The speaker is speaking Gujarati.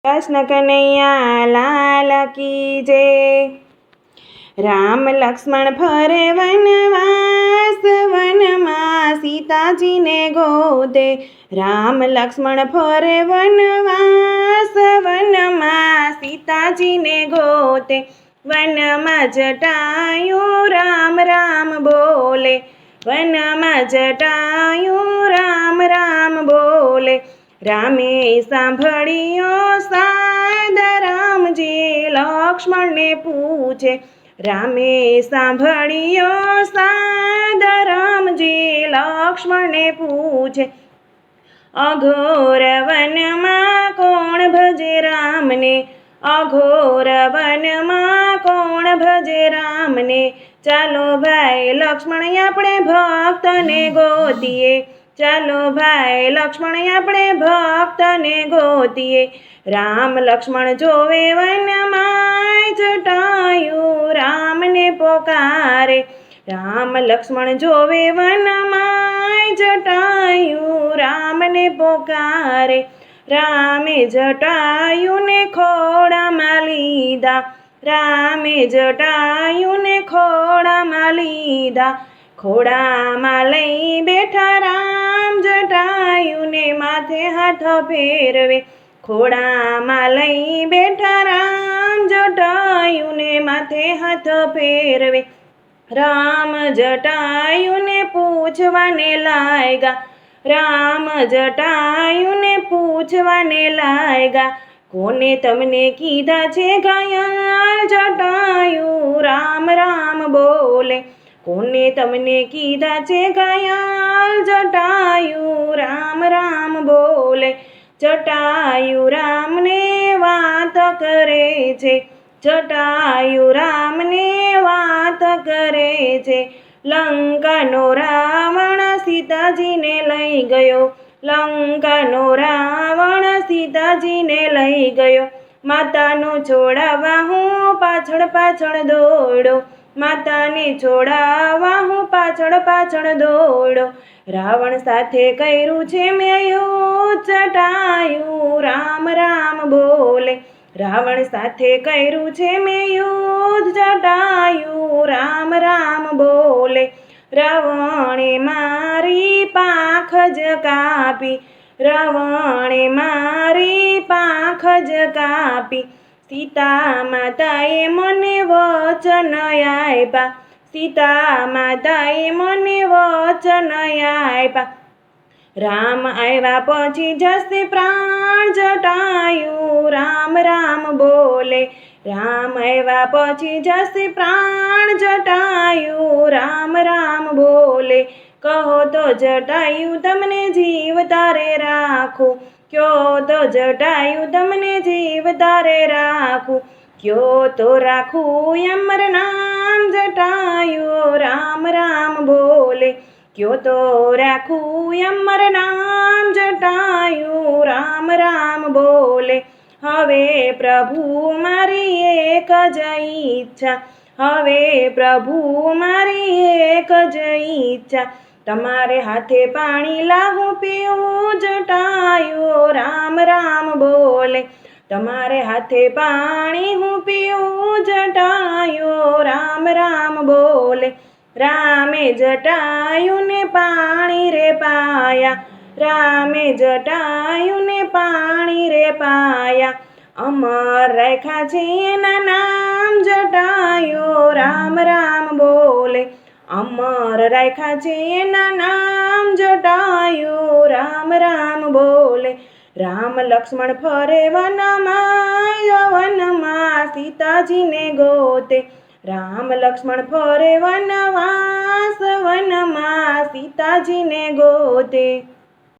કૃષ્ણ કનૈયા લાલ કી જય। રામ લક્ષ્મણ ફરે વનવાસ, વનમાં સીતાજીને ગોતે। રામ લક્ષ્મણ ફરે વનવાસ, વનમાં સીતાજીને ગોતે। વનમાં જટાયું રામ રામ બોલે, વનમાં જટાયું રામ રામ બોલે। રામે સાંભળ્યો સાદ રામજી લક્ષ્મણને પૂછે। રામે સાંભળ્યો સાદ રામજી લક્ષ્મણને પૂછે। અઘોર વનમાં કોણ ભજે રામને, અઘોર વનમાં કોણ ભજે રામને। ચાલો ભાઈ લક્ષ્મણ આપણે ભક્તને ગોતીએ, ચાલો ભાઈ લક્ષ્મણ આપણે ભક્તને ગોતીએ। રામ લક્ષ્મણ જોવે વનમાં જટાયું રામને પોકારે। રામ લક્ષ્મણ જોવે વનમાં જટાયું રામને પોકારે। રામે જટાયુંને ખોળામાં લીધા, રામે જટાયુંને ખોળામાં લીધા। ખોળામાં લઈ બેઠા રામ જટાયુંને માથે હાથ ફેરવે। ખોળામાં લઈ બેઠા રામ જટાયુંને માથે હાથ ફેરવે। રામ જટાયુંને પૂછવાને લાગ્યા, રામ જટાયુંને પૂછવાને લાગ્યા। કોને તમને કીધા છે ઘાયલ જટાયુ રામ રામ બોલે। કોને તમને કીધા છે ઘાયલ જટાયુ રામ રામ બોલે। જટાયુ રામને વાત કરે છે, જટાયુ રામને વાત કરે છે। લંકાનો રાવણ સીતાજીને લઈ ગયો, લંકાનો રાવણ સીતાજીને લઈ ગયો। માતાનો છોડાવવા હું પાછળ પાછળ દોડ્યો, માતાને છોડાવવા હું પાછળ પાછળ દોડ્યો। રાવણ સાથે કર્યું છે મેં યુદ્ધ જટાયુ રામ રામ બોલે। રાવણ સાથે કર્યું છે મેં યુદ્ધ જટાયુ રામ રામ બોલે। રાવણે મારી પાંખ જ કાપી, રાવણે મારી પાંખ જ કાપી। સીતા માતાએ મને વચન આપ્યા, સીતા માતાએ મને વચન આપ્યા। રામ આવ્યા પછી જશે પ્રાણ જટાયુ રામ રામ બોલે। રામ આવ્યા પછી જશે પ્રાણ જટાયુ રામ રામ બોલે। કહો તો જટાયુ તમને જીવતા રે રાખું, કયો તો જટાયુ તમને જીવતા રે રાખું। કયો તો રાખું અમર નામ જટાયુ રામ રામ બોલે। કયો તો રાખું અમર નામ જટાયુ રામ રામ બોલે। હવે પ્રભુ મારી એક જ ઈચ્છા, હવે પ્રભુ મારી એક જ ઈચ્છા। તમારે હાથે પાણી લાવું પીવું જટાયુ રામ રામ બોલે। તમારે હાથે પાણી હું પીવું જટાયુ રામ રામ બોલે। રામે જટાયુંને પાણી રે પાયા, રામે જટાયુંને પાણી રે પાયા। અમર રાખ્યા છે એના નામ જટાયુ રામ રામ બોલે। અમર રાખ્યા છે એના નામ જટાયુ રામ રામ બોલે। રામ લક્ષ્મણ ફરે વનમાં, વનમાં સીતાજીને ગોતે। રામ લક્ષ્મણ ફરે વનવાસ, વનમાં સીતાજીને ગોતે।